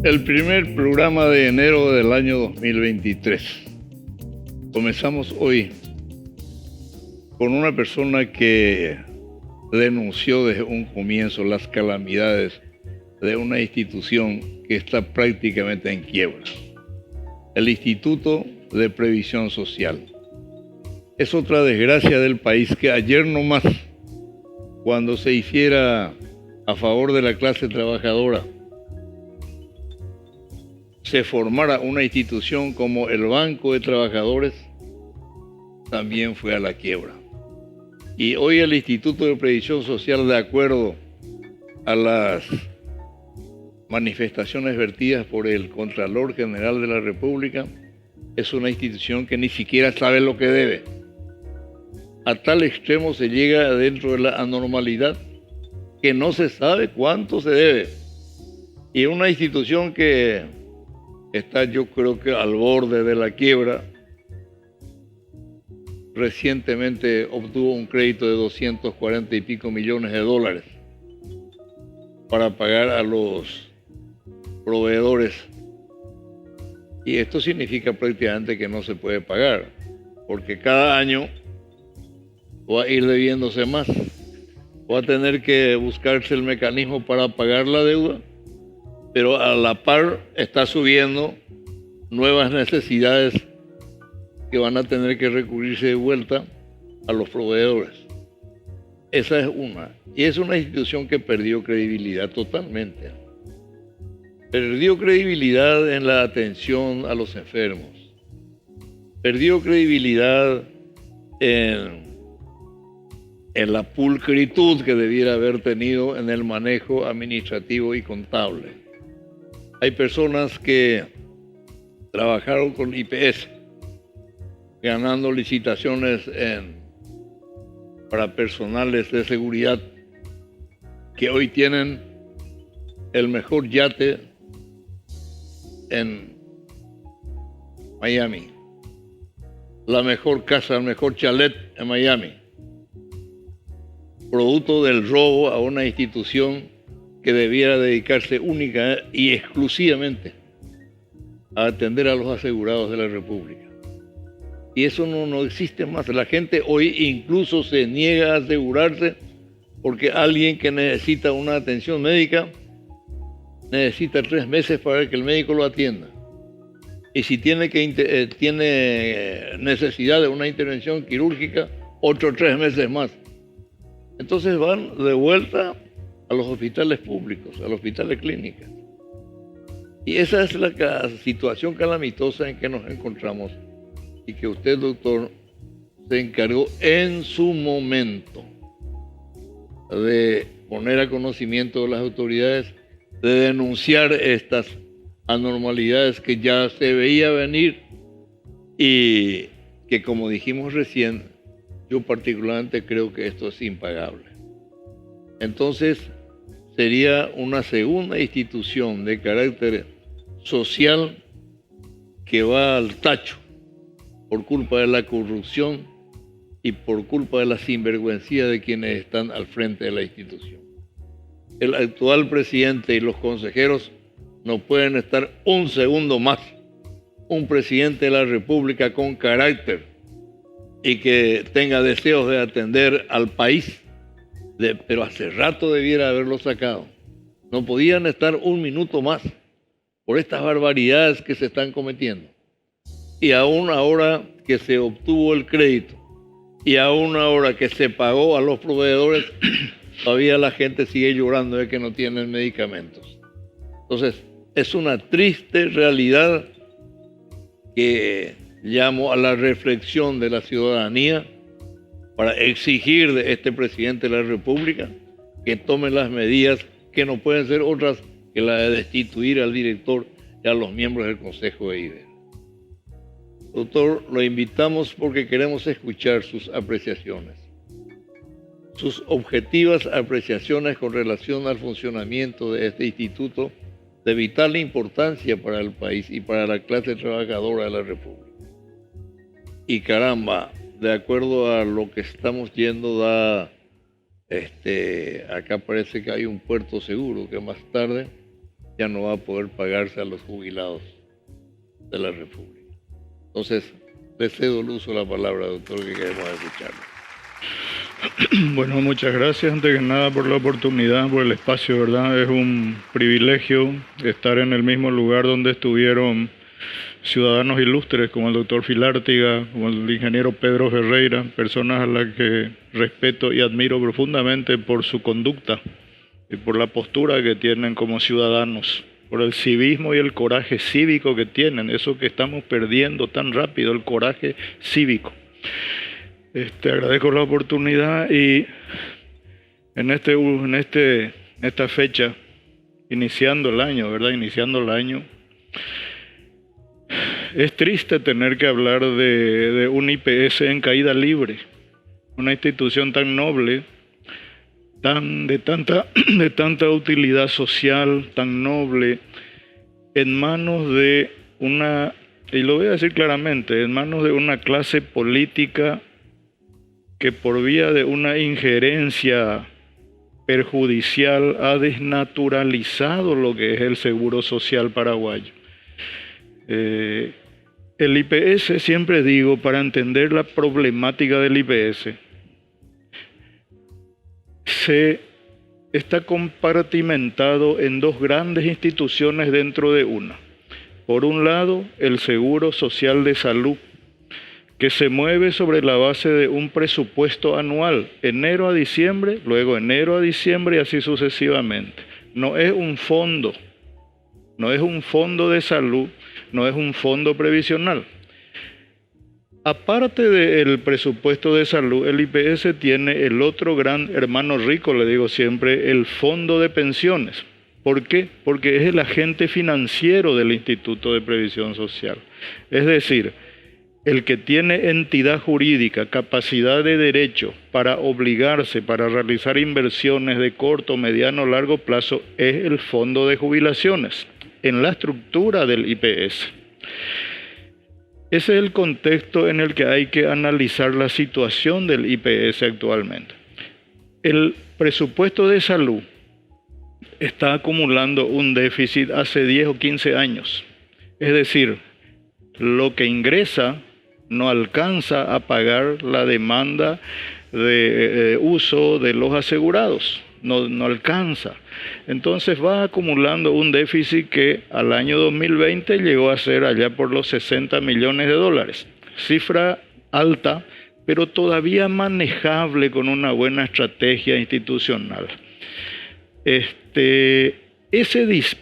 El primer programa de enero del año 2023. Comenzamos hoy con una persona que denunció desde un comienzo las calamidades de una institución que está prácticamente en quiebra. El Instituto de Previsión Social. Es otra desgracia del país que ayer nomás, cuando se hiciera a favor de la clase trabajadora, se formara una institución como el Banco de Trabajadores, también fue a la quiebra. Y hoy el Instituto de Previsión Social, de acuerdo a las manifestaciones vertidas por el Contralor General de la República, es una institución que ni siquiera sabe lo que debe. A tal extremo se llega dentro de la anormalidad que no se sabe cuánto se debe. Y una institución que está, yo creo que al borde de la quiebra, recientemente obtuvo un crédito de 240 y pico millones de dólares para pagar a los proveedores. Y esto significa prácticamente que no se puede pagar, porque cada año va a ir debiéndose más. Va a tener que buscarse el mecanismo para pagar la deuda, pero a la par está subiendo nuevas necesidades que van a tener que recurrirse de vuelta a los proveedores. Esa es una. Y es una institución que perdió credibilidad totalmente. Perdió credibilidad en la atención a los enfermos. Perdió credibilidad en la pulcritud que debiera haber tenido en el manejo administrativo y contable. Hay personas que trabajaron con IPS, ganando licitaciones para personales de seguridad, que hoy tienen el mejor yate en Miami, la mejor casa, el mejor chalet en Miami, producto del robo a una institución que debiera dedicarse única y exclusivamente a atender a los asegurados de la República. Y eso no existe más. La gente hoy incluso se niega a asegurarse porque alguien que necesita una atención médica necesita 3 meses para que el médico lo atienda. Y si tiene necesidad de una intervención quirúrgica, otros 3 meses más. Entonces van de vuelta a los hospitales públicos, a los hospitales clínicas. Y esa es la situación calamitosa en que nos encontramos y que usted, doctor, se encargó en su momento de poner a conocimiento de las autoridades, de denunciar estas anormalidades que ya se veía venir y que, como dijimos recién, yo particularmente creo que esto es impagable. Entonces, sería una segunda institución de carácter social que va al tacho por culpa de la corrupción y por culpa de la sinvergüencía de quienes están al frente de la institución. El actual presidente y los consejeros no pueden estar un segundo más. Un presidente de la República con carácter y que tenga deseos de atender al país, pero hace rato debiera haberlo sacado. No podían estar un minuto más por estas barbaridades que se están cometiendo. Y aún ahora que se obtuvo el crédito y aún ahora que se pagó a los proveedores, todavía la gente sigue llorando de que no tienen medicamentos. Entonces, es una triste realidad que llamo a la reflexión de la ciudadanía para exigir de este presidente de la República que tome las medidas que no pueden ser otras que la de destituir al director y a los miembros del Consejo de IDE. Doctor, lo invitamos porque queremos escuchar sus apreciaciones, sus objetivas apreciaciones con relación al funcionamiento de este instituto de vital importancia para el país y para la clase trabajadora de la República. Y caramba, de acuerdo a lo que estamos yendo, acá parece que hay un puerto seguro que más tarde ya no va a poder pagarse a los jubilados de la República. Entonces, le cedo el uso de la palabra, doctor, que queremos escucharlo. Bueno, muchas gracias antes que nada por la oportunidad, por el espacio, ¿verdad? Es un privilegio estar en el mismo lugar donde estuvieron ciudadanos ilustres como el doctor Filártiga, como el ingeniero Pedro Ferreira, personas a las que respeto y admiro profundamente por su conducta y por la postura que tienen como ciudadanos, por el civismo y el coraje cívico que tienen, eso que estamos perdiendo tan rápido, el coraje cívico. Agradezco la oportunidad y en esta fecha, iniciando el año, ¿verdad? Iniciando el año, es triste tener que hablar de un IPS en caída libre, una institución tan noble, de tanta utilidad social, tan noble, en manos de una, y lo voy a decir claramente, en manos de una clase política que por vía de una injerencia perjudicial ha desnaturalizado lo que es el seguro social paraguayo. El IPS, siempre digo, para entender la problemática del IPS, se está compartimentado en dos grandes instituciones dentro de una. Por un lado, el Seguro Social de Salud, que se mueve sobre la base de un presupuesto anual, enero a diciembre, luego enero a diciembre y así sucesivamente. No es un fondo de salud, no es un fondo previsional. Aparte del presupuesto de salud, el IPS tiene el otro gran hermano rico, le digo siempre, el fondo de pensiones. ¿Por qué? Porque es el agente financiero del Instituto de Previsión Social. Es decir, el que tiene entidad jurídica, capacidad de derecho para obligarse, para realizar inversiones de corto, mediano o largo plazo, es el fondo de jubilaciones, en la estructura del IPS. Ese es el contexto en el que hay que analizar la situación del IPS actualmente. El presupuesto de salud está acumulando un déficit hace 10 o 15 años. Es decir, lo que ingresa no alcanza a pagar la demanda de uso de los asegurados, no alcanza. Entonces va acumulando un déficit que al año 2020 llegó a ser allá por los 60 millones de dólares. Cifra alta, pero todavía manejable con una buena estrategia institucional.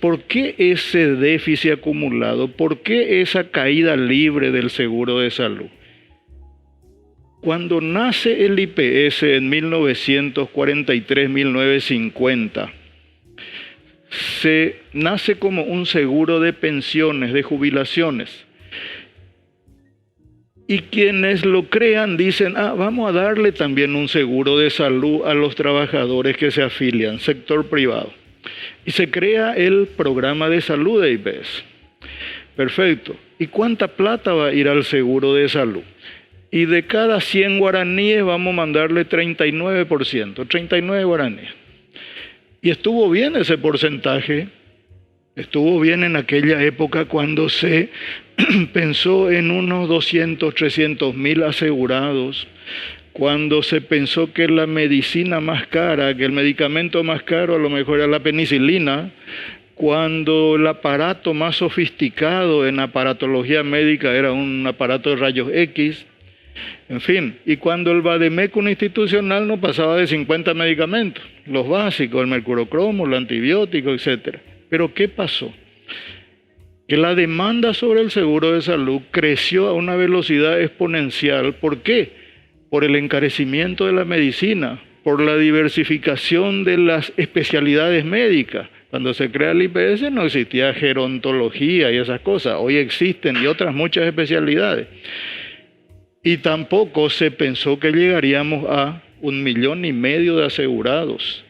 ¿Por qué ese déficit acumulado? ¿Por qué esa caída libre del seguro de salud? Cuando nace el IPS en 1943-1950, se nace como un seguro de pensiones, de jubilaciones. Y quienes lo crean dicen, vamos a darle también un seguro de salud a los trabajadores que se afilian, sector privado. Y se crea el programa de salud de IPS. Perfecto. ¿Y cuánta plata va a ir al seguro de salud? Y de cada 100 guaraníes vamos a mandarle 39%, 39 guaraníes. Y estuvo bien ese porcentaje, estuvo bien en aquella época cuando se pensó en unos 200, 300 mil asegurados, cuando se pensó que la medicina más cara, que el medicamento más caro a lo mejor era la penicilina, cuando el aparato más sofisticado en aparatología médica era un aparato de rayos X, en fin, y cuando el vademécum institucional no pasaba de 50 medicamentos, los básicos, el mercurocromo, el antibiótico, etc. Pero ¿qué pasó? Que la demanda sobre el seguro de salud creció a una velocidad exponencial. ¿Por qué? Por el encarecimiento de la medicina, por la diversificación de las especialidades médicas. Cuando se crea el IPS no existía gerontología y esas cosas, hoy existen y otras muchas especialidades. Y tampoco se pensó que llegaríamos a 1,5 millones de asegurados,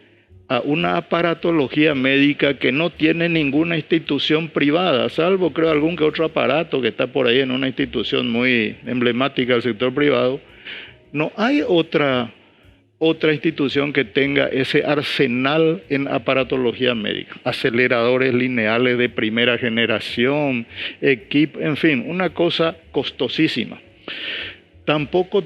a una aparatología médica que no tiene ninguna institución privada, salvo creo algún que otro aparato que está por ahí en una institución muy emblemática del sector privado. No hay otra otra institución que tenga ese arsenal en aparatología médica. Aceleradores lineales de primera generación, equipo, en fin, una cosa costosísima. Tampoco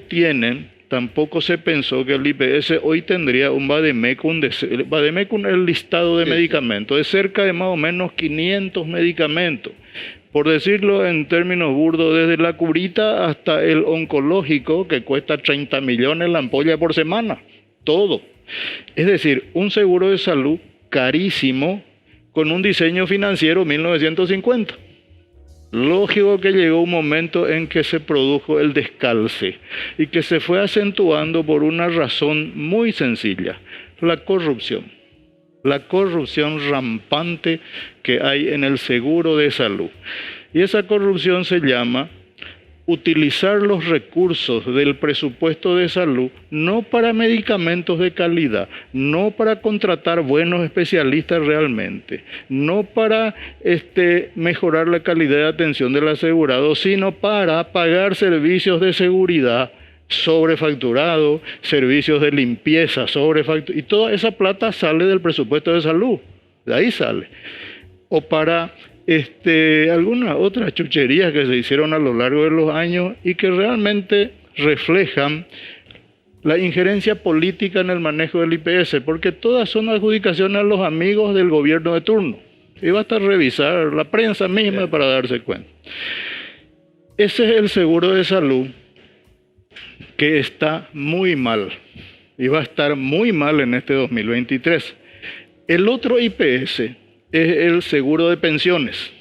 se pensó que el IPS hoy tendría un vademecum, vademecum es el listado de medicamentos, de cerca de más o menos 500 medicamentos. Por decirlo en términos burdos, desde la curita hasta el oncológico, que cuesta 30 millones la ampolla por semana, todo. Es decir, un seguro de salud carísimo con un diseño financiero 1950. Lógico que llegó un momento en que se produjo el descalce y que se fue acentuando por una razón muy sencilla, la corrupción. La corrupción rampante que hay en el seguro de salud. Y esa corrupción se llama utilizar los recursos del presupuesto de salud no para medicamentos de calidad, no para contratar buenos especialistas realmente, no para mejorar la calidad de atención del asegurado, sino para pagar servicios de seguridad sobrefacturado, servicios de limpieza sobrefacturado, y toda esa plata sale del presupuesto de salud, de ahí sale. O para algunas otras chucherías que se hicieron a lo largo de los años y que realmente reflejan la injerencia política en el manejo del IPS, porque todas son adjudicaciones a los amigos del gobierno de turno. Y basta revisar la prensa misma para darse cuenta. Ese es el seguro de salud que está muy mal y va a estar muy mal en este 2023. El otro IPS es el seguro de pensiones,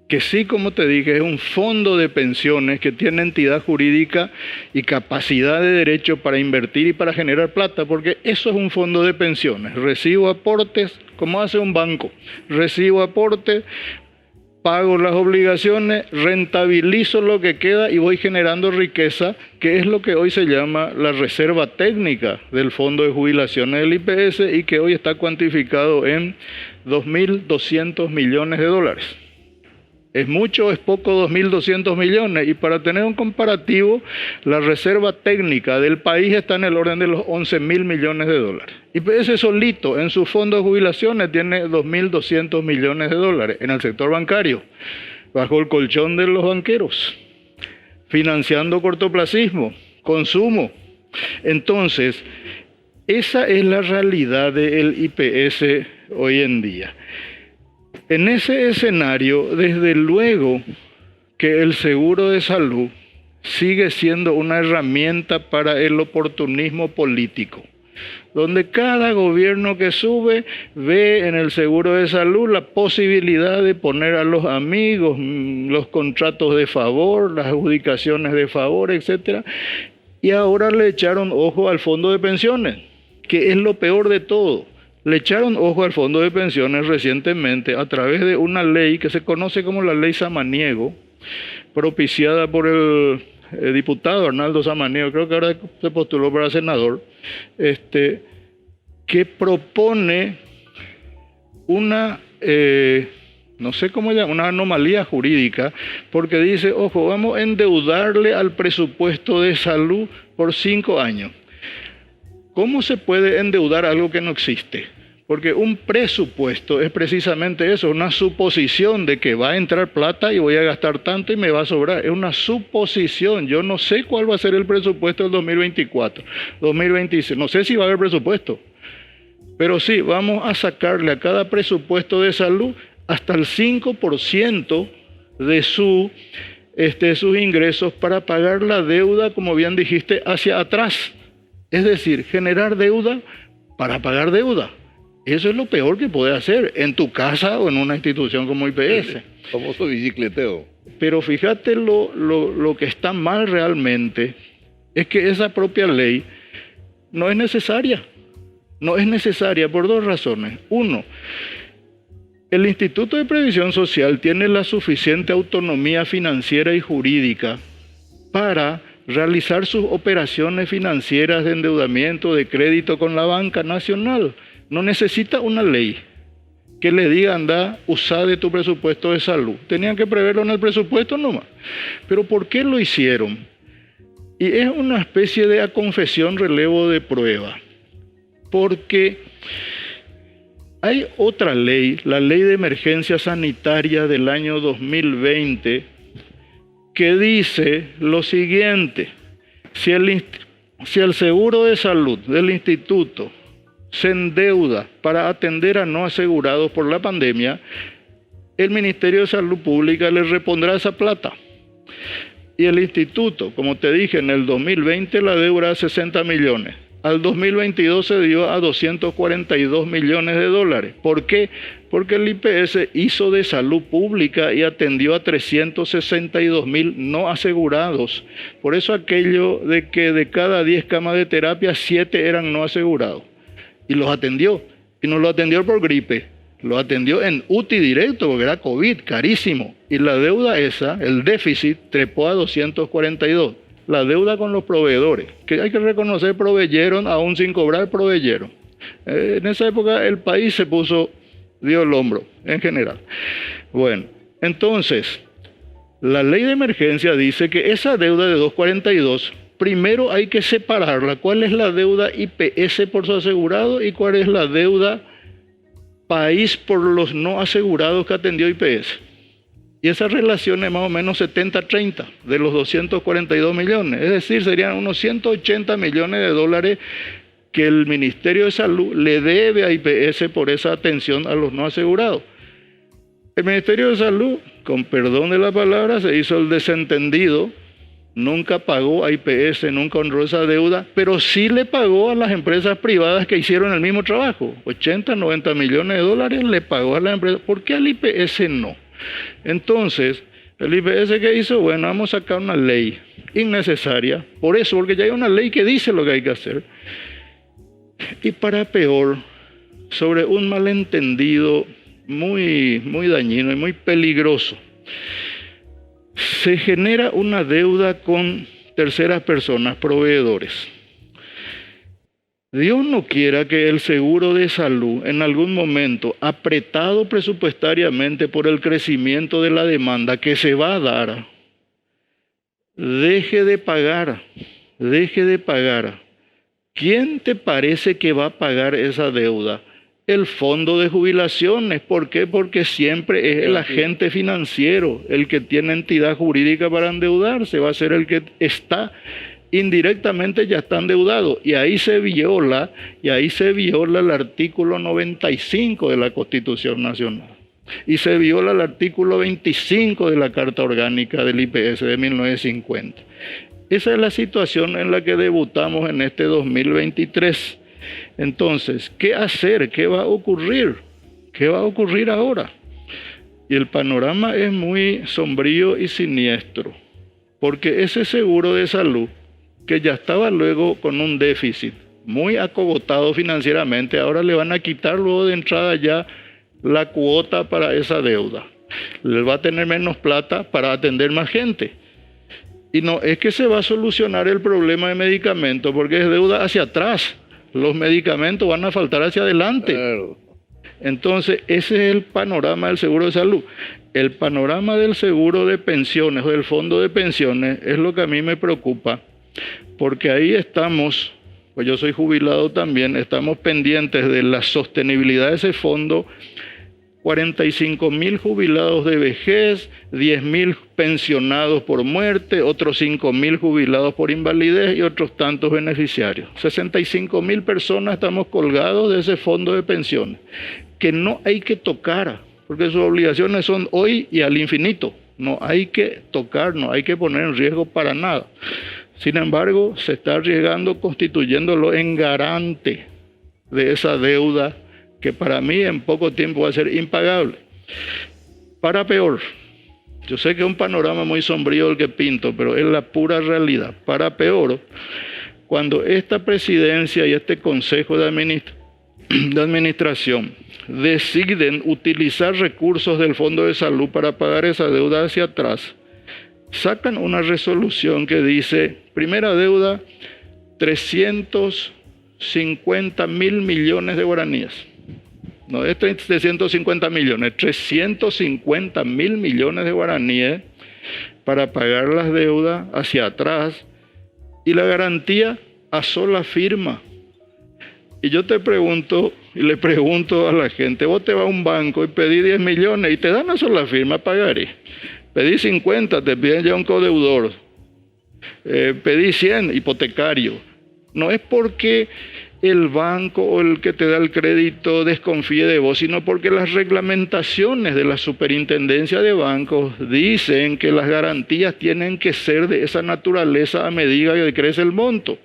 que sí, como te dije, es un fondo de pensiones que tiene entidad jurídica y capacidad de derecho para invertir y para generar plata, porque eso es un fondo de pensiones. Recibo aportes, como hace un banco, recibo aportes, pago las obligaciones, rentabilizo lo que queda y voy generando riqueza, que es lo que hoy se llama la reserva técnica del fondo de jubilaciones del IPS y que hoy está cuantificado en 2.200 millones de dólares. ¿Es mucho o es poco 2.200 millones? Y para tener un comparativo, la reserva técnica del país está en el orden de los 11.000 millones de dólares. IPS solito en su fondo de jubilaciones tiene 2.200 millones de dólares en el sector bancario, bajo el colchón de los banqueros, financiando cortoplacismo, consumo. Entonces, esa es la realidad del IPS hoy en día. En ese escenario, desde luego que el seguro de salud sigue siendo una herramienta para el oportunismo político, donde cada gobierno que sube ve en el seguro de salud la posibilidad de poner a los amigos los contratos de favor, las adjudicaciones de favor, etc. Y ahora le echaron ojo al fondo de pensiones, que es lo peor de todo. Le echaron ojo al fondo de pensiones recientemente a través de una ley que se conoce como la ley Samaniego, propiciada por el diputado Arnaldo Samaniego, creo que ahora se postuló para senador, que propone una, no sé cómo llama, una anomalía jurídica, porque dice, ojo, vamos a endeudarle al presupuesto de salud por 5 años. ¿Cómo se puede endeudar algo que no existe? Porque un presupuesto es precisamente eso, una suposición de que va a entrar plata y voy a gastar tanto y me va a sobrar. Es una suposición. Yo no sé cuál va a ser el presupuesto del 2024, 2026. No sé si va a haber presupuesto. Pero sí, vamos a sacarle a cada presupuesto de salud hasta el 5% de sus ingresos para pagar la deuda, como bien dijiste, hacia atrás. Es decir, generar deuda para pagar deuda. Eso es lo peor que puede hacer en tu casa o en una institución como IPS. Famoso bicicleteo. Pero fíjate lo que está mal realmente, es que esa propia ley no es necesaria. No es necesaria por 2 razones. 1, el Instituto de Previsión Social tiene la suficiente autonomía financiera y jurídica para realizar sus operaciones financieras de endeudamiento, de crédito con la banca nacional. No necesita una ley que le diga, anda, usa de tu presupuesto de salud. Tenían que preverlo en el presupuesto nomás. Pero ¿por qué lo hicieron? Y es una especie de confesión relevo de prueba. Porque hay otra ley, la Ley de Emergencia Sanitaria del año 2020, que dice lo siguiente: si el seguro de salud del instituto se endeuda para atender a no asegurados por la pandemia, el Ministerio de Salud Pública le repondrá esa plata. Y el instituto, como te dije, en el 2020 la deuda era 60 millones. Al 2022 se dio a 242 millones de dólares. ¿Por qué? Porque el IPS hizo de salud pública y atendió a 362.000 no asegurados. Por eso aquello de que de cada 10 camas de terapia, 7 eran no asegurados. Y los atendió. Y no lo atendió por gripe. Lo atendió en UTI directo porque era COVID, carísimo. Y la deuda esa, el déficit, trepó a 242. La deuda con los proveedores, que hay que reconocer, proveyeron, aún sin cobrar, proveyeron. En esa época el país se dio el hombro, en general. Bueno, entonces, la ley de emergencia dice que esa deuda de 242, primero hay que separarla. ¿Cuál es la deuda IPS por su asegurado y cuál es la deuda país por los no asegurados que atendió IPS? Y esa relación es más o menos 70-30 de los 242 millones. Es decir, serían unos 180 millones de dólares que el Ministerio de Salud le debe a IPS por esa atención a los no asegurados. El Ministerio de Salud, con perdón de la palabra, se hizo el desentendido, nunca pagó a IPS, nunca honró esa deuda, pero sí le pagó a las empresas privadas que hicieron el mismo trabajo. 80-90 millones de dólares le pagó a las empresas. ¿Por qué al IPS no? Entonces, el IPS ¿qué hizo? Bueno, vamos a sacar una ley innecesaria, por eso, porque ya hay una ley que dice lo que hay que hacer. Y para peor, sobre un malentendido muy dañino y muy peligroso, se genera una deuda con terceras personas, proveedores. Dios no quiera que el seguro de salud en algún momento, apretado presupuestariamente por el crecimiento de la demanda que se va a dar, deje de pagar. ¿Quién te parece que va a pagar esa deuda? El fondo de jubilaciones. ¿Por qué? Porque siempre es el agente financiero el que tiene entidad jurídica para endeudarse, va a ser el que está indirectamente ya está endeudado, y ahí se viola el artículo 95 de la Constitución Nacional, y se viola el artículo 25 de la Carta Orgánica del IPS de 1950. Esa es la situación en la que debutamos en este 2023. Entonces, ¿qué hacer? ¿Qué va a ocurrir? ¿Qué va a ocurrir ahora? Y el panorama es muy sombrío y siniestro, porque ese seguro de salud, que ya estaba luego con un déficit muy acogotado financieramente, ahora le van a quitar luego de entrada ya la cuota para esa deuda. Le va a tener menos plata para atender más gente. Y no es que se va a solucionar el problema de medicamentos, porque es deuda hacia atrás. Los medicamentos van a faltar hacia adelante. Claro. Entonces, ese es el panorama del seguro de salud. El panorama del seguro de pensiones o del fondo de pensiones es lo que a mí me preocupa, porque ahí estamos, pues yo soy jubilado también, estamos pendientes de la sostenibilidad de ese fondo. 45.000 jubilados de vejez, 10.000 pensionados por muerte, otros 5.000 jubilados por invalidez y otros tantos beneficiarios. 65.000 personas estamos colgados de ese fondo de pensiones, que no hay que tocar, porque sus obligaciones son hoy y al infinito. No hay que tocar, no hay que poner en riesgo para nada. Sin embargo, se está arriesgando constituyéndolo en garante de esa deuda que para mí en poco tiempo va a ser impagable. Para peor, yo sé que es un panorama muy sombrío el que pinto, pero es la pura realidad. Para peor, cuando esta presidencia y este consejo de administración deciden utilizar recursos del Fondo de Salud para pagar esa deuda hacia atrás, sacan una resolución que dice, primera deuda, 350.000 millones de guaraníes. No es 350 millones, 350.000 millones de guaraníes para pagar las deudas hacia atrás, y la garantía a sola firma. Y yo te pregunto, y le pregunto a la gente, vos te vas a un banco y pedís 10 millones y te dan una sola firma, pagaré. Pedís 50, te piden ya un codeudor. Pedís 100, hipotecario. No es porque el banco o el que te da el crédito desconfíe de vos, sino porque las reglamentaciones de la superintendencia de bancos dicen que las garantías tienen que ser de esa naturaleza a medida que crece el monto.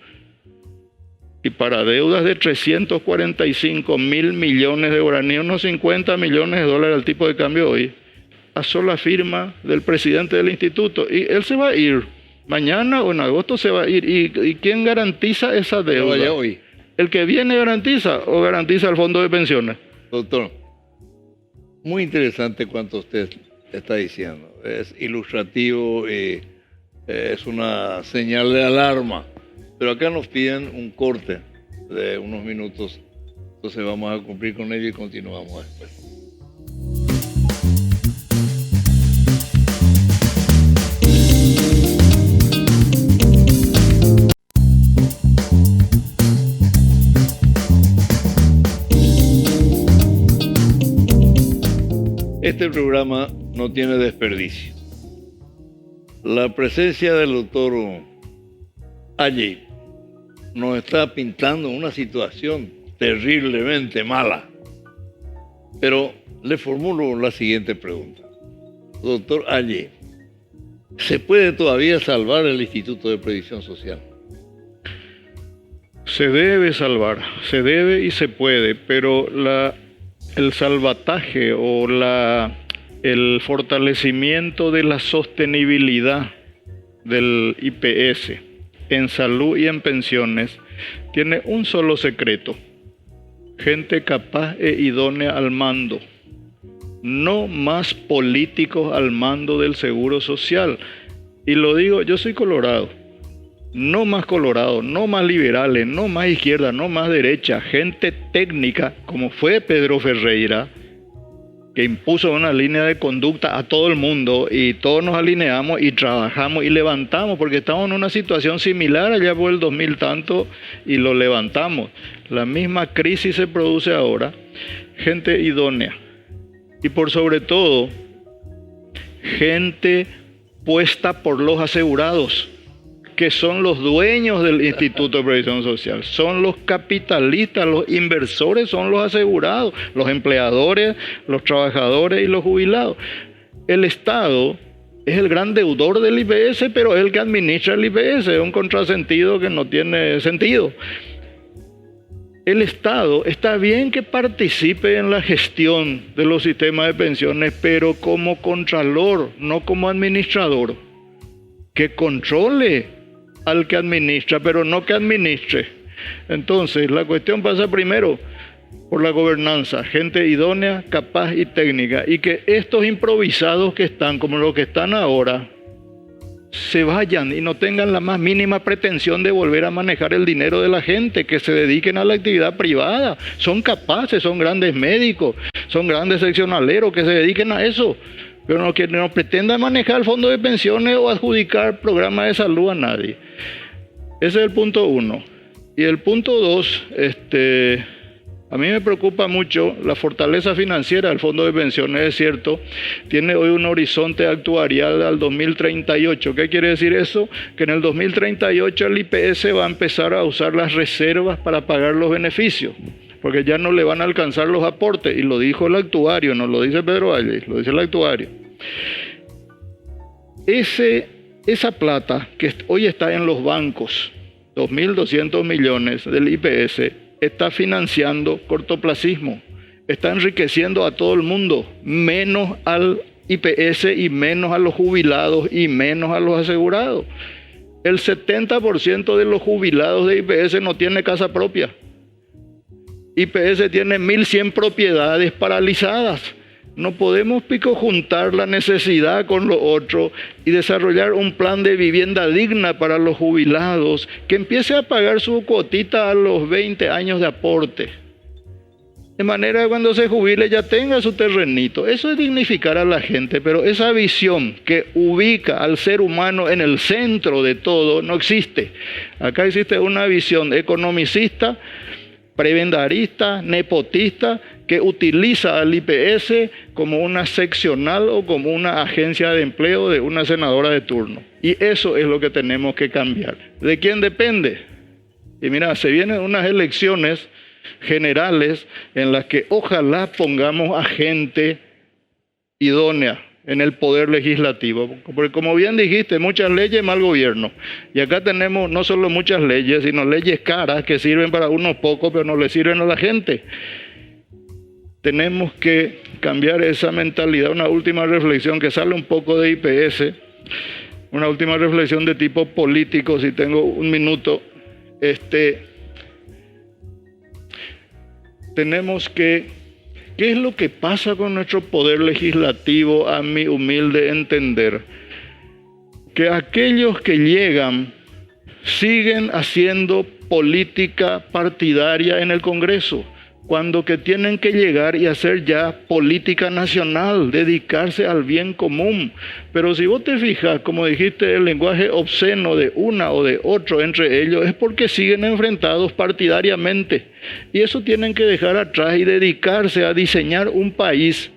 Y para deudas de 345 mil millones de guaraníes, unos 50 millones de dólares al tipo de cambio hoy, a sola firma del presidente del instituto. Y él se va a ir. Mañana o en agosto se va a ir. ¿Y quién garantiza esa deuda? Vaya hoy. ¿El que viene garantiza o garantiza el fondo de pensiones? Doctor, muy interesante cuanto usted está diciendo. Es ilustrativo y es una señal de alarma. Pero acá nos piden un corte de unos minutos. Entonces vamos a cumplir con ello y continuamos después. Este programa no tiene desperdicio. La presencia del doctor allí nos está pintando una situación terriblemente mala. Pero le formulo la siguiente pregunta. Doctor allí, ¿se puede todavía salvar el Instituto de Previsión Social? Se debe salvar, se debe y se puede, pero el salvataje o el fortalecimiento de la sostenibilidad del IPS en salud y en pensiones tiene un solo secreto: gente capaz e idónea al mando. No más políticos al mando del Seguro Social. Y lo digo, yo soy colorado. No más colorado, no más liberales, no más izquierda, no más derecha. Gente técnica, como fue Pedro Ferreira, que impuso una línea de conducta a todo el mundo y todos nos alineamos y trabajamos y levantamos, porque estamos en una situación similar allá por el 2000 tanto y lo levantamos. La misma crisis se produce ahora. Gente idónea. Y por sobre todo, gente puesta por los asegurados, que son los dueños del Instituto de Previsión Social, son los capitalistas, los inversores son los asegurados, los empleadores, los trabajadores y los jubilados. El Estado es el gran deudor del IPS, pero es el que administra el IPS, es un contrasentido que no tiene sentido. El Estado está bien que participe en la gestión de los sistemas de pensiones, pero como contralor, no como administrador. Que controle al que administra, pero no que administre. Entonces, la cuestión pasa primero por la gobernanza, gente idónea, capaz y técnica, y que estos improvisados que están, como los que están ahora, se vayan y no tengan la más mínima pretensión de volver a manejar el dinero de la gente, que se dediquen a la actividad privada. Son capaces, son grandes médicos, son grandes seccionaleros, que se dediquen a eso, pero no que no pretendan manejar el fondo de pensiones o adjudicar programas de salud a nadie. Ese es el punto 1. Y el punto 2, a mí me preocupa mucho la fortaleza financiera del fondo de pensiones. Es cierto, tiene hoy un horizonte actuarial al 2038. ¿Qué quiere decir eso? Que en el 2038 el IPS va a empezar a usar las reservas para pagar los beneficios, porque ya no le van a alcanzar los aportes, y lo dijo el actuario, no lo dice Pedro Valle, lo dice el actuario. Esa plata que hoy está en los bancos, 2.200 millones del IPS, está financiando cortoplacismo, está enriqueciendo a todo el mundo, menos al IPS y menos a los jubilados y menos a los asegurados. El 70% de los jubilados de IPS no tiene casa propia. IPS tiene 1.100 propiedades paralizadas. No podemos juntar la necesidad con lo otro y desarrollar un plan de vivienda digna para los jubilados, que empiece a pagar su cuotita a los 20 años de aporte, de manera que cuando se jubile ya tenga su terrenito. Eso es dignificar a la gente, pero esa visión que ubica al ser humano en el centro de todo no existe. Acá existe una visión economicista prebendarista, nepotista, que utiliza al IPS como una seccional o como una agencia de empleo de una senadora de turno. Y eso es lo que tenemos que cambiar. ¿De quién depende? Y mira, se vienen unas elecciones generales en las que ojalá pongamos a gente idónea en el poder legislativo, porque como bien dijiste, muchas leyes, mal gobierno, y acá tenemos no solo muchas leyes, sino leyes caras que sirven para unos pocos, pero no le sirven a la gente. Tenemos que cambiar esa mentalidad. Una última reflexión que sale un poco de IPS, una última reflexión de tipo político, si tengo un minuto. Tenemos que, ¿qué es lo que pasa con nuestro poder legislativo? A mi humilde entender, que aquellos que llegan siguen haciendo política partidaria en el Congreso, cuando que tienen que llegar y hacer ya política nacional, dedicarse al bien común. Pero si vos te fijas, como dijiste, el lenguaje obsceno de una o de otro entre ellos, es porque siguen enfrentados partidariamente. Y eso tienen que dejar atrás y dedicarse a diseñar un país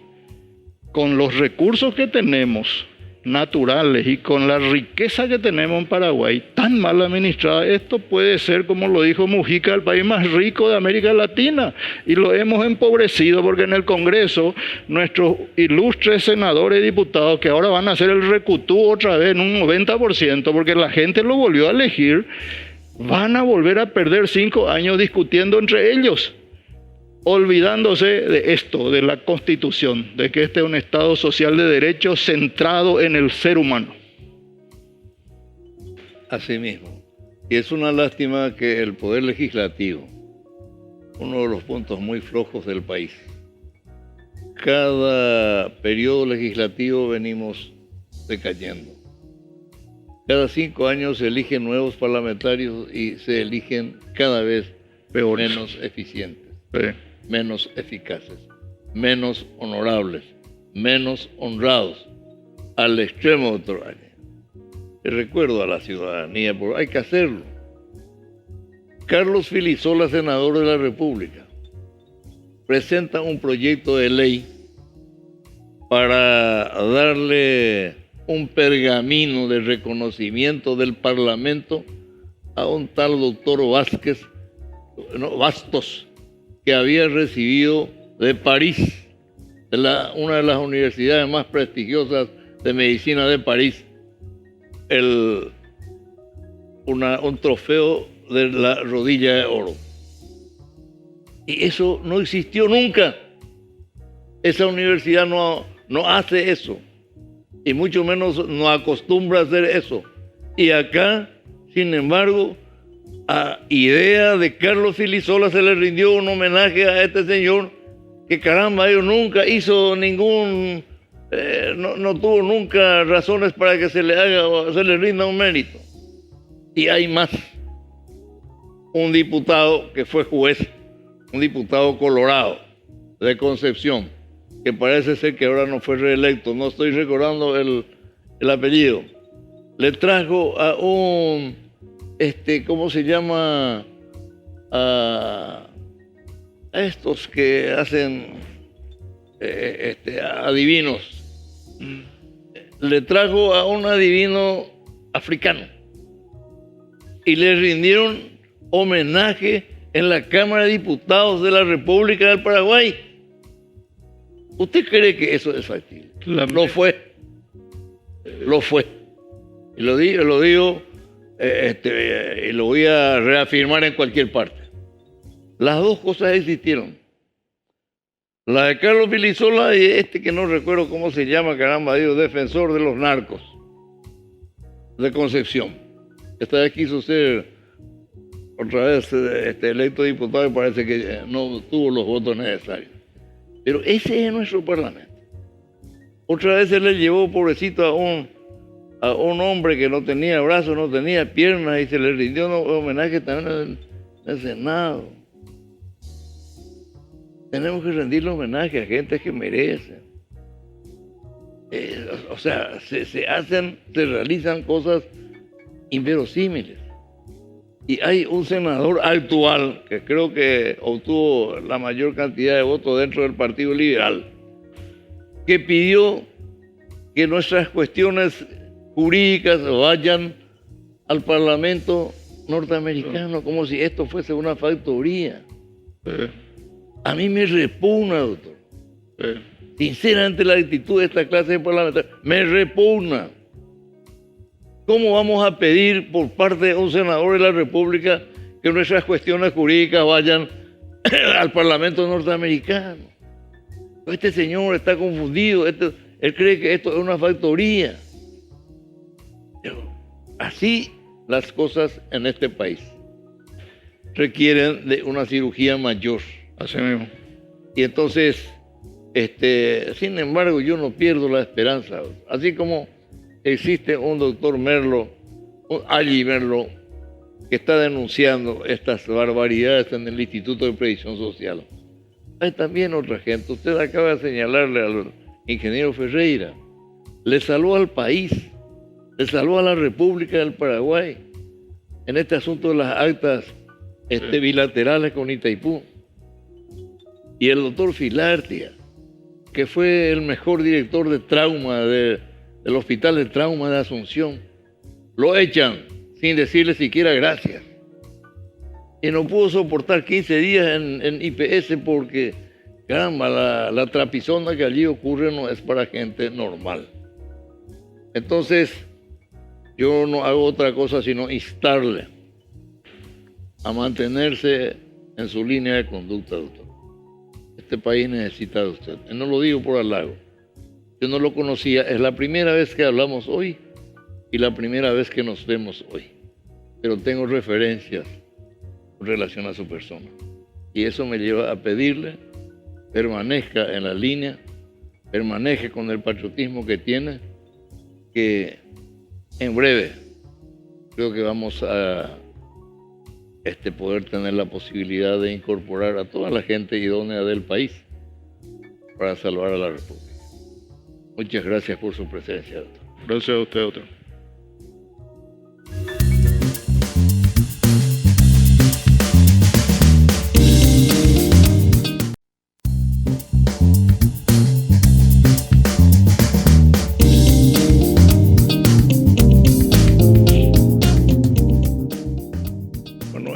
con los recursos que tenemos, naturales, y con la riqueza que tenemos en Paraguay, tan mal administrada. Esto puede ser, como lo dijo Mujica, el país más rico de América Latina, y lo hemos empobrecido porque en el Congreso nuestros ilustres senadores y diputados, que ahora van a hacer el recutú otra vez en un 90%, porque la gente lo volvió a elegir, van a volver a perder 5 años discutiendo entre ellos, olvidándose de esto, de la Constitución, de que este es un Estado social de derecho centrado en el ser humano. Así mismo. Y es una lástima que el Poder Legislativo, uno de los puntos muy flojos del país, cada periodo legislativo venimos decayendo. Cada 5 años se eligen nuevos parlamentarios y se eligen cada vez Peores. menos eficientes. Sí. Menos eficaces, menos honorables, menos honrados, al extremo de otro año. Le recuerdo a la ciudadanía, porque hay que hacerlo. Carlos Filisola, senador de la República, presenta un proyecto de ley para darle un pergamino de reconocimiento del Parlamento a un tal doctor Bastos, que había recibido de París, de una de las universidades más prestigiosas de medicina de París, un trofeo de la rodilla de oro. Y eso no existió nunca. Esa universidad no hace eso, y mucho menos no acostumbra a hacer eso. Y acá, sin embargo, a idea de Carlos Filisola se le rindió un homenaje a este señor que, caramba, ellos nunca hizo ningún, no tuvo nunca razones para que se le rinda un mérito. Y hay más. Un diputado que fue juez, un diputado colorado de Concepción, que parece ser que ahora no fue reelecto, no estoy recordando el apellido, le trajo a un ¿cómo se llama? A estos que hacen adivinos. Le trajo a un adivino africano y le rindieron homenaje en la Cámara de Diputados de la República del Paraguay. ¿Usted cree que eso es factible? Lo fue. Y lo digo y lo voy a reafirmar en cualquier parte. Las dos cosas existieron. La de Carlos Filisola y que no recuerdo cómo se llama, caramba, Dios, defensor de los narcos de Concepción. Esta vez quiso ser otra vez electo diputado y parece que no tuvo los votos necesarios. Pero ese es nuestro Parlamento. Otra vez se le llevó, pobrecito, a un hombre que no tenía brazos, no tenía piernas, y se le rindió un homenaje también en el Senado. Tenemos que rendirle homenaje a gente que merece. Se realizan cosas inverosímiles. Y hay un senador actual que creo que obtuvo la mayor cantidad de votos dentro del Partido Liberal, que pidió que nuestras cuestiones jurídicas vayan al Parlamento norteamericano, como si esto fuese una factoría. A mí me repugna, doctor. Sinceramente, la actitud de esta clase de parlamentarios me repugna. ¿Cómo vamos a pedir por parte de un senador de la República que nuestras cuestiones jurídicas vayan al Parlamento norteamericano? Este señor está confundido, él cree que esto es una factoría. Pero así las cosas en este país requieren de una cirugía mayor. Así mismo. Y entonces, sin embargo, yo no pierdo la esperanza. Así como existe un doctor Merlo, allí Merlo, que está denunciando estas barbaridades en el Instituto de Previsión Social. Hay también otra gente. Usted acaba de señalarle al ingeniero Ferreira. Le salvó al país, le salvó a la República del Paraguay en este asunto de las actas bilaterales con Itaipú. Y el doctor Filártiga, que fue el mejor director de trauma del Hospital de Trauma de Asunción, lo echan sin decirle siquiera gracias. Y no pudo soportar 15 días en IPS porque, caramba, la trapisonda que allí ocurre no es para gente normal. Entonces, yo no hago otra cosa sino instarle a mantenerse en su línea de conducta, doctor. Este país necesita de usted. Y no lo digo por halago. Yo no lo conocía. Es la primera vez que hablamos hoy y la primera vez que nos vemos hoy. Pero tengo referencias en relación a su persona. Y eso me lleva a pedirle permanezca en la línea, permanezca con el patriotismo que tiene, que en breve creo que vamos a poder tener la posibilidad de incorporar a toda la gente idónea del país para salvar a la República. Muchas gracias por su presencia, doctor. Gracias a usted, doctor.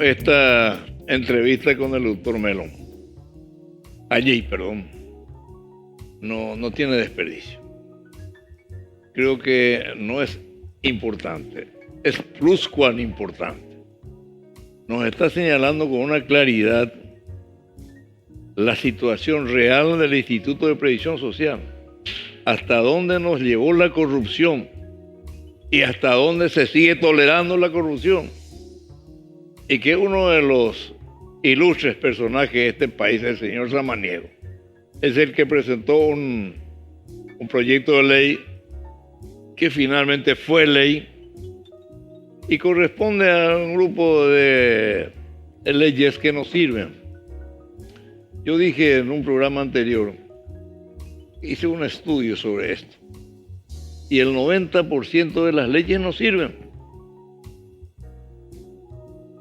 Esta entrevista con el doctor Melón, no tiene desperdicio. Creo que no es importante, es pluscual importante. Nos está señalando con una claridad la situación real del Instituto de Previsión Social, hasta dónde nos llevó la corrupción y hasta dónde se sigue tolerando la corrupción. Y que uno de los ilustres personajes de este país, el señor Samaniego, es el que presentó un proyecto de ley que finalmente fue ley y corresponde a un grupo de leyes que nos sirven. Yo dije en un programa anterior, hice un estudio sobre esto, y el 90% de las leyes nos sirven.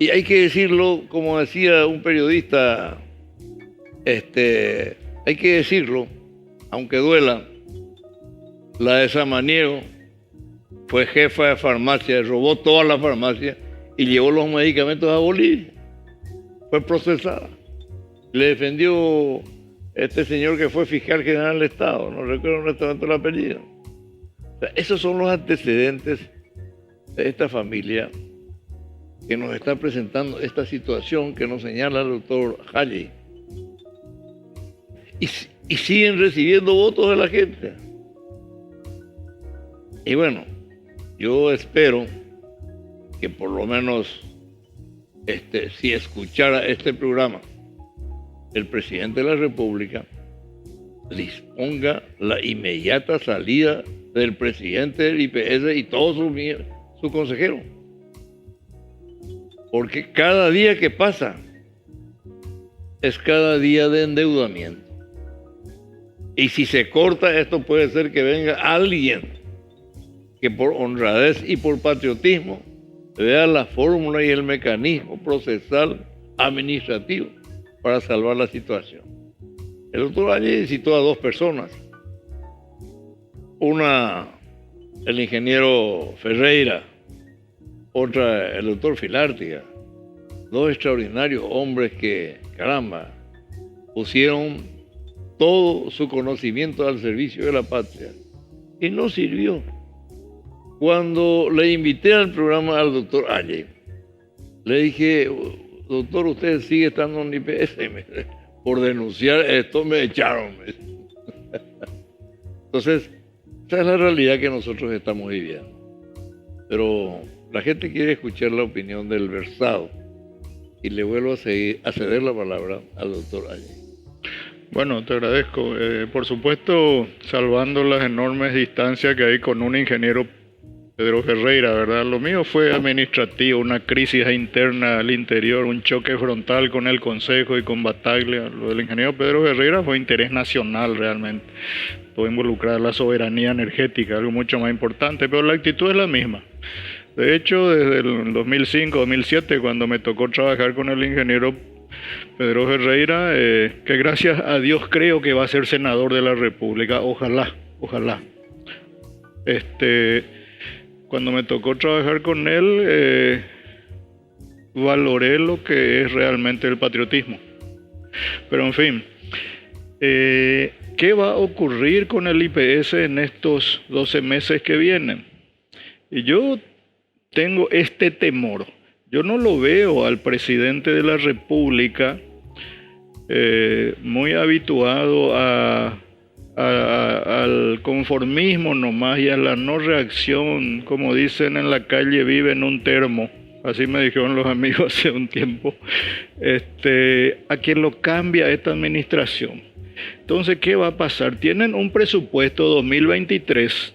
Y hay que decirlo, como decía un periodista, hay que decirlo, aunque duela, la de Samaniego fue jefa de farmacia, robó toda la farmacia y llevó los medicamentos a Bolivia. Fue procesada. Le defendió este señor que fue fiscal general del Estado, no recuerdo honestamente el apellido. O sea, esos son los antecedentes de esta familia que nos está presentando esta situación que nos señala el doctor Halley. Y siguen recibiendo votos de la gente. Y bueno, yo espero que por lo menos si escuchara este programa, el presidente de la República disponga la inmediata salida del presidente del IPS y todos sus consejeros. Porque cada día que pasa es cada día de endeudamiento. Y si se corta esto, puede ser que venga alguien que por honradez y por patriotismo vea la fórmula y el mecanismo procesal administrativo para salvar la situación. El doctor Valle citó a 2 personas. Una, el ingeniero Ferreira, otra, el doctor Filártiga. 2 extraordinarios hombres que, caramba, pusieron todo su conocimiento al servicio de la patria. Y no sirvió. Cuando le invité al programa al doctor Valle, le dije, doctor, usted sigue estando en IPS. Por denunciar esto me echaron. Entonces, esa es la realidad que nosotros estamos viviendo. Pero la gente quiere escuchar la opinión del versado. Y le vuelvo a ceder la palabra al doctor Valle. Bueno, te agradezco. Por supuesto, salvando las enormes distancias que hay con un ingeniero Pedro Ferreira, ¿verdad? Lo mío fue administrativo, una crisis interna al interior, un choque frontal con el Consejo y con Bataglia. Lo del ingeniero Pedro Ferreira fue interés nacional realmente. Todo involucrada la soberanía energética, algo mucho más importante, pero la actitud es la misma. De hecho, desde el 2005-2007, cuando me tocó trabajar con el ingeniero Pedro Ferreira, que gracias a Dios creo que va a ser senador de la República, ojalá. Cuando me tocó trabajar con él, valoré lo que es realmente el patriotismo. Pero en fin, ¿qué va a ocurrir con el IPS en estos 12 meses que vienen? Y yo tengo este temor. Yo no lo veo al presidente de la República muy habituado al conformismo nomás y a la no reacción, como dicen en la calle, vive en un termo. Así me dijeron los amigos hace un tiempo. A quien lo cambia esta administración. Entonces, ¿qué va a pasar? Tienen un presupuesto 2023.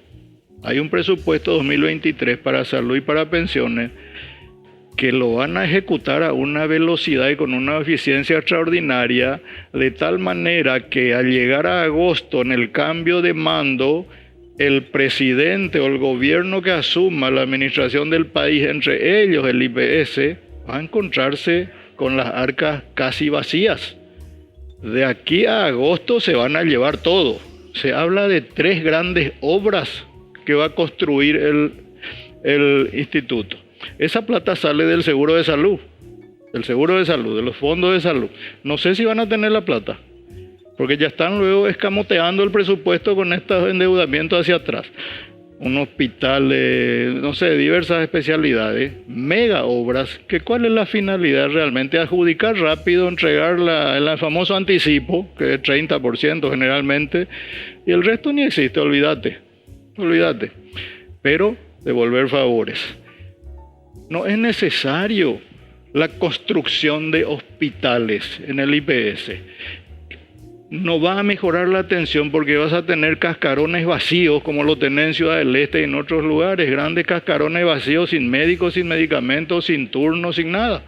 Hay un presupuesto 2023 para salud y para pensiones que lo van a ejecutar a una velocidad y con una eficiencia extraordinaria, de tal manera que al llegar a agosto en el cambio de mando, el presidente o el gobierno que asuma la administración del país, entre ellos el IPS, va a encontrarse con las arcas casi vacías. De aquí a agosto se van a llevar todo. Se habla de 3 grandes obras que va a construir el instituto. Esa plata sale del seguro de salud, de los fondos de salud. No sé si van a tener la plata, porque ya están luego escamoteando el presupuesto con estos endeudamientos hacia atrás. Un hospital, diversas especialidades, mega obras, que ¿cuál es la finalidad realmente? Adjudicar rápido, entregar el famoso anticipo, que es 30% generalmente, y el resto ni existe, olvídate. Pero devolver favores. No es necesario la construcción de hospitales en el IPS. No va a mejorar la atención porque vas a tener cascarones vacíos como lo tenés en Ciudad del Este y en otros lugares. Grandes cascarones vacíos, sin médicos, sin medicamentos, sin turnos, sin nada.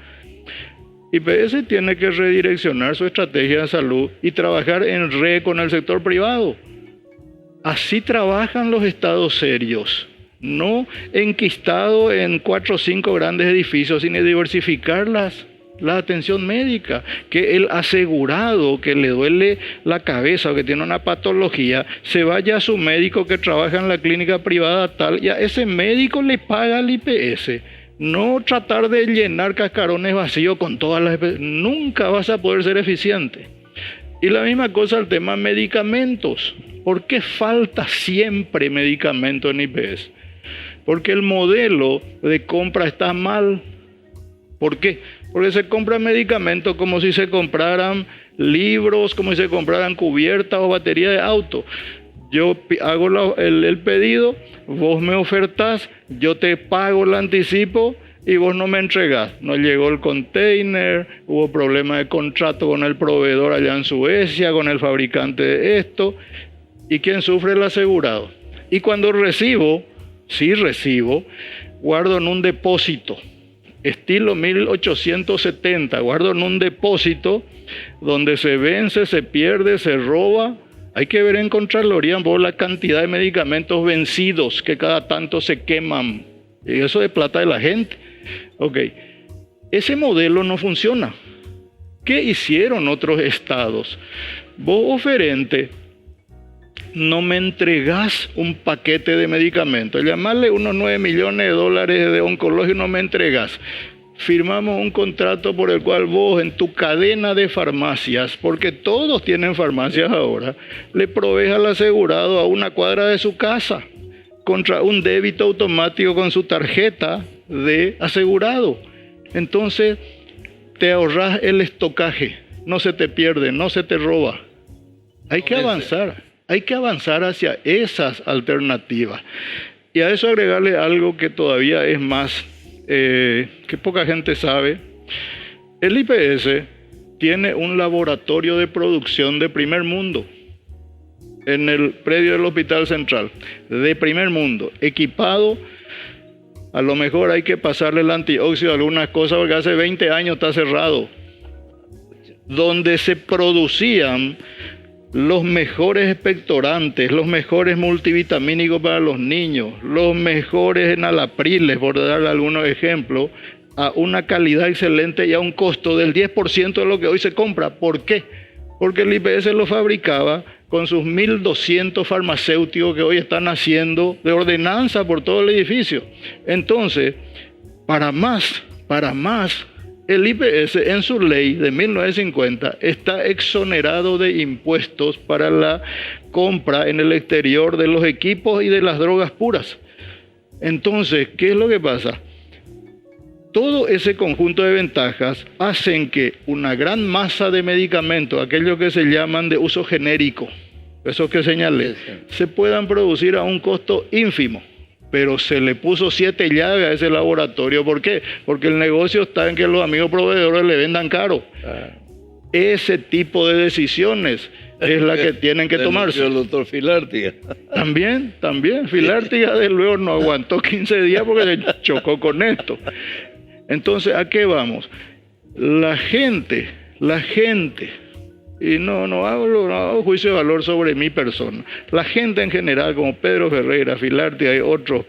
IPS tiene que redireccionar su estrategia de salud y trabajar en red con el sector privado. Así trabajan los estados serios. No enquistado en 4 o 5 grandes edificios, sino diversificar la atención médica. Que el asegurado que le duele la cabeza o que tiene una patología, se vaya a su médico que trabaja en la clínica privada tal, y a ese médico le paga el IPS. No tratar de llenar cascarones vacíos con todas las... Nunca vas a poder ser eficiente. Y la misma cosa el tema medicamentos. ¿Por qué falta siempre medicamento en IPS? Porque el modelo de compra está mal. ¿Por qué? Porque se compran medicamentos como si se compraran libros, como si se compraran cubiertas o batería de auto. Yo hago el pedido, vos me ofertás, yo te pago el anticipo y vos no me entregás. No llegó el container, hubo problema de contrato con el proveedor allá en Suecia, con el fabricante de esto. ¿Y quién sufre? El asegurado. Y cuando recibo, guardo en un depósito, estilo 1870, guardo en un depósito donde se vence, se pierde, se roba. Hay que ver en Contraloría por la cantidad de medicamentos vencidos que cada tanto se queman. Y eso es plata de la gente. Ok, ese modelo no funciona. ¿Qué hicieron otros estados? Vos, oferente, no me entregás un paquete de medicamentos. Llamarle unos 9 millones de dólares de oncología y no me entregás. Firmamos un contrato por el cual vos en tu cadena de farmacias, porque todos tienen farmacias ahora, le provees al asegurado a una cuadra de su casa contra un débito automático con su tarjeta de asegurado. Entonces te ahorras el estocaje, no se te pierde, no se te roba. Hay que avanzar hacia esas alternativas. Y a eso agregarle algo que todavía es más, que poca gente sabe. El IPS tiene un laboratorio de producción de primer mundo en el predio del Hospital Central, de primer mundo, equipado. A lo mejor hay que pasarle el antióxido a algunas cosas porque hace 20 años está cerrado, donde se producían los mejores expectorantes, los mejores multivitamínicos para los niños, los mejores enalapriles, por darle algunos ejemplos, a una calidad excelente y a un costo del 10% de lo que hoy se compra. ¿Por qué? Porque el IPS lo fabricaba con sus 1.200 farmacéuticos que hoy están haciendo de ordenanza por todo el edificio. Entonces, para más, el IPS en su ley de 1950 está exonerado de impuestos para la compra en el exterior de los equipos y de las drogas puras. Entonces, ¿qué es lo que pasa? Todo ese conjunto de ventajas hacen que una gran masa de medicamentos, aquellos que se llaman de uso genérico, esos que señalé, se puedan producir a un costo ínfimo. Pero se le puso 7 llaves a ese laboratorio. ¿Por qué? Porque el negocio está en que los amigos proveedores le vendan caro. Ese tipo de decisiones es la que tienen que tomarse. El doctor Filártiga. También. Filártiga, desde luego, no aguantó 15 días porque se chocó con esto. Entonces, ¿a qué vamos? La gente, y no hago juicio de valor sobre mi persona, la gente en general, como Pedro Ferreira, Filártiga y otros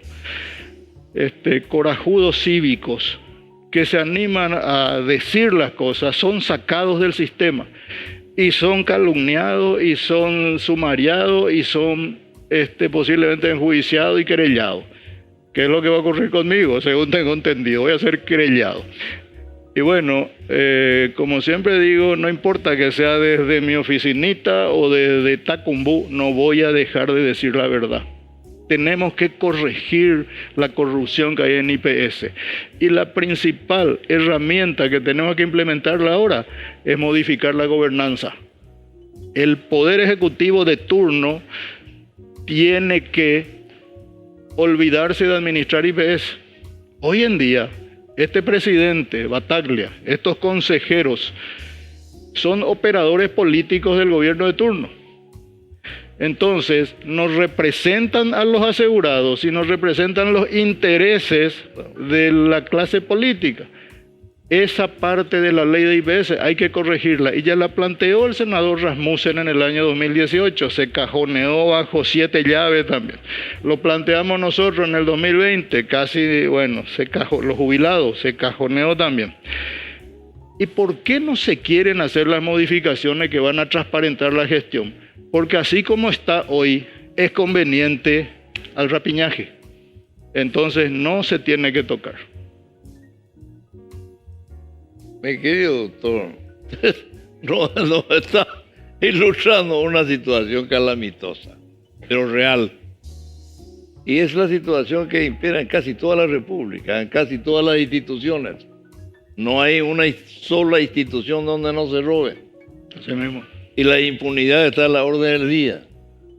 corajudos cívicos que se animan a decir las cosas, son sacados del sistema y son calumniados y son sumariados y son posiblemente enjuiciados y querellados. ¿Qué es lo que va a ocurrir conmigo? Según tengo entendido, voy a ser querellado. Y bueno, como siempre digo, no importa que sea desde mi oficinita o desde Tacumbú, no voy a dejar de decir la verdad. Tenemos que corregir la corrupción que hay en IPS. Y la principal herramienta que tenemos que implementarla ahora es modificar la gobernanza. El Poder Ejecutivo de turno tiene que olvidarse de administrar IPS. Hoy en día, este presidente, Battaglia, estos consejeros, son operadores políticos del gobierno de turno. Entonces, nos representan a los asegurados y nos representan los intereses de la clase política. Esa parte de la ley de IPS hay que corregirla y ya la planteó el senador Rasmussen en el año 2018, se cajoneó bajo 7 llaves también. Lo planteamos nosotros en el 2020, los jubilados, se cajoneó también. ¿Y por qué no se quieren hacer las modificaciones que van a transparentar la gestión? Porque así como está hoy, es conveniente al rapiñaje. Entonces no se tiene que tocar. Mi querido doctor, nos está ilustrando una situación calamitosa, pero real. Y es la situación que impera en casi toda la República, en casi todas las instituciones. No hay una sola institución donde no se robe. Así mismo. Y la impunidad está a la orden del día.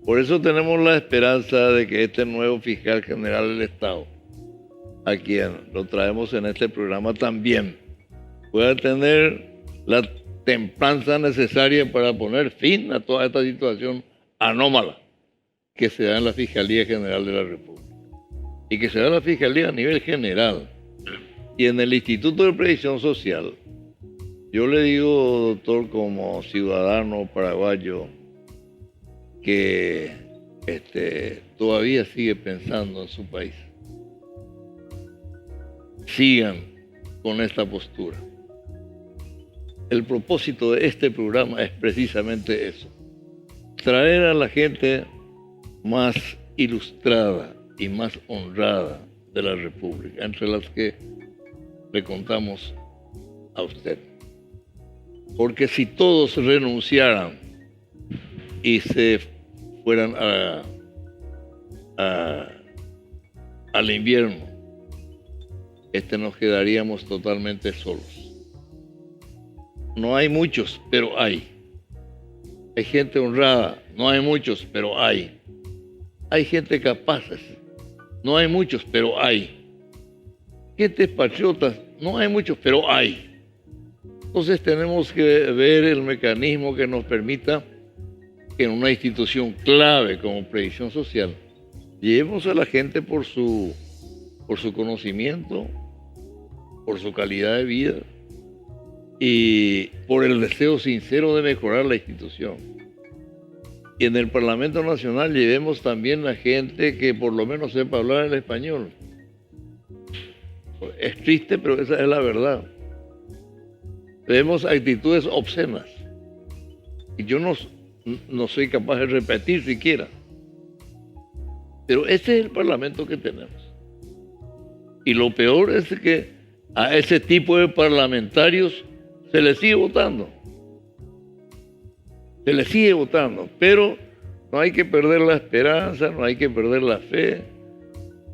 Por eso tenemos la esperanza de que este nuevo fiscal general del Estado, a quien lo traemos en este programa también, pueda tener la templanza necesaria para poner fin a toda esta situación anómala que se da en la Fiscalía General de la República y que se da en la Fiscalía a nivel general y en el Instituto de Previsión Social. Yo le digo, doctor, como ciudadano paraguayo, que todavía sigue pensando en su país. sigan con esta postura. El propósito de este programa es precisamente eso: traer a la gente más ilustrada y más honrada de la República, entre las que le contamos a usted. Porque si todos renunciaran y se fueran al invierno, nos quedaríamos totalmente solos. No hay muchos, pero hay. Hay gente honrada, no hay muchos, pero hay. Hay gente capaces, no hay muchos, pero hay. Gente patriotas, no hay muchos, pero hay. Entonces tenemos que ver el mecanismo que nos permita que en una institución clave como Previsión Social llevemos a la gente por su conocimiento, por su calidad de vida y por el deseo sincero de mejorar la institución. Y en el Parlamento Nacional llevemos también a gente que por lo menos sepa hablar el español. Es triste, pero esa es la verdad. Vemos actitudes obscenas y yo no soy capaz de repetir siquiera. Pero ese es el Parlamento que tenemos. Y lo peor es que a ese tipo de parlamentarios se les sigue votando. Se les sigue votando, pero no hay que perder la esperanza, no hay que perder la fe.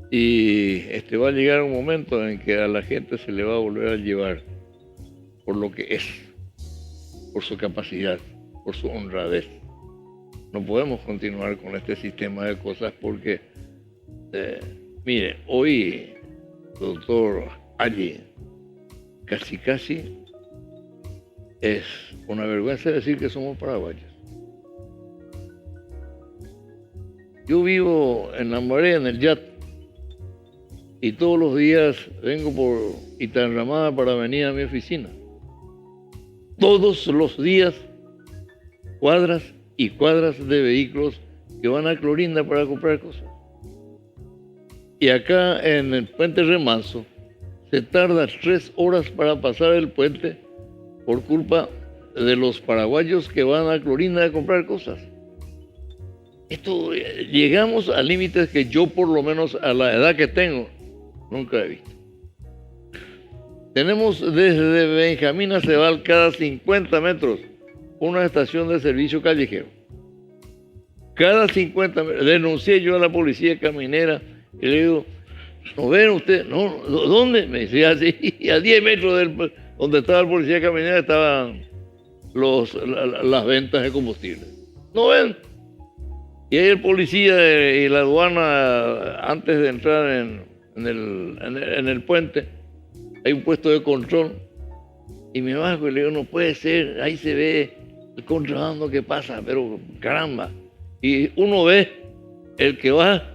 Y va a llegar un momento en que a la gente se le va a volver a llevar por lo que es, por su capacidad, por su honradez. No podemos continuar con este sistema de cosas porque, mire, hoy, doctor Allí, casi es una vergüenza decir que somos paraguayos. Yo vivo en Lambaré, en el Yat, y todos los días vengo por Itanramada para venir a mi oficina. Todos los días, cuadras y cuadras de vehículos que van a Clorinda para comprar cosas. Y acá en el puente Remanso se tarda 3 horas para pasar el puente por culpa de los paraguayos que van a Clorinda a comprar cosas. Llegamos a límites que yo, por lo menos a la edad que tengo, nunca he visto. Tenemos desde Benjamín a Cebal, cada 50 metros, una estación de servicio callejero. Cada 50 metros. Denuncié yo a la policía caminera y le digo, ¿no ven ustedes? No, ¿dónde? Me decía así. Y a 10 metros donde estaba el policía caminera estaban las ventas de combustible. ¿No ven? Y ahí el policía y la aduana, antes de entrar en el puente, hay un puesto de control. Y me bajo y le digo, no puede ser, ahí se ve el contrabando que pasa, pero caramba. Y uno ve el que va,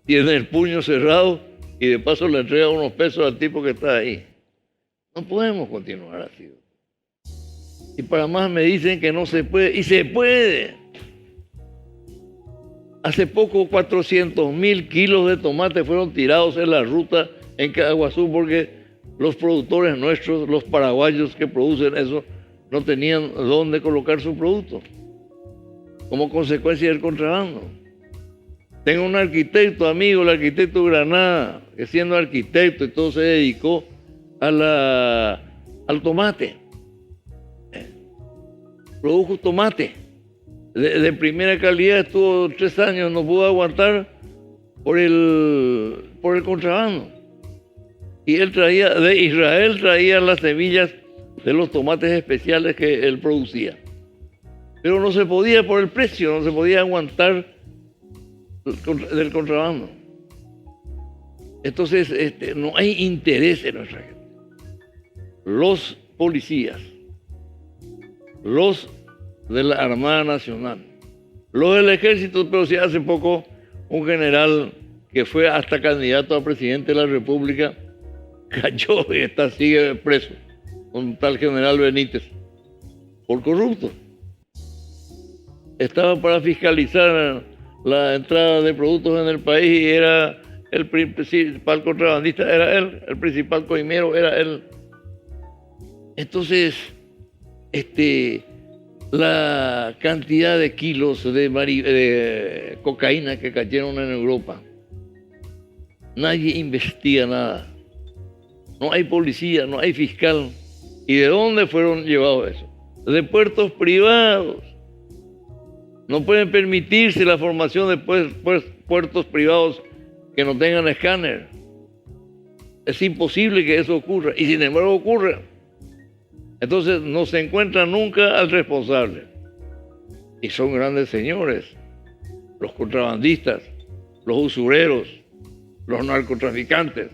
tiene el puño cerrado y de paso le entrega unos pesos al tipo que está ahí. No podemos continuar así. Y para más me dicen que no se puede, y se puede. Hace poco 400.000 kilos de tomate fueron tirados en la ruta en Caguazú porque los productores nuestros, los paraguayos que producen eso, no tenían dónde colocar su producto como consecuencia del contrabando. Tengo un arquitecto amigo, el arquitecto Granada, que siendo arquitecto y todo se dedicó al tomate. Produjo tomate de primera calidad, estuvo 3 años, no pudo aguantar por el contrabando. Y él de Israel traía las semillas de los tomates especiales que él producía. Pero no se podía por el precio, no se podía aguantar del contrabando. Entonces, no hay interés en nuestra gente. Los policías, los de la Armada Nacional, los del Ejército, pero sí hace poco un general que fue hasta candidato a presidente de la República cayó y sigue preso, un tal general Benítez, por corrupto. Estaba para fiscalizar la entrada de productos en el país y era el principal contrabandista era él, el principal coimero era él. Entonces, la cantidad de kilos de cocaína que cayeron en Europa, nadie investiga nada. No hay policía, no hay fiscal. ¿Y de dónde fueron llevados eso? De puertos privados. No pueden permitirse la formación de puertos privados que no tengan escáner. Es imposible que eso ocurra, y sin embargo ocurre. Entonces no se encuentra nunca al responsable. Y son grandes señores, los contrabandistas, los usureros, los narcotraficantes.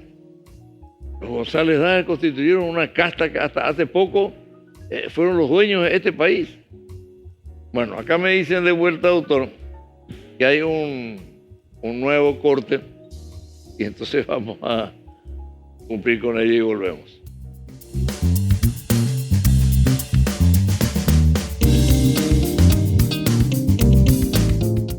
Los González Dáez constituyeron una casta que hasta hace poco fueron los dueños de este país. Bueno, acá me dicen de vuelta, doctor, que hay un nuevo corte y entonces vamos a cumplir con ello y volvemos.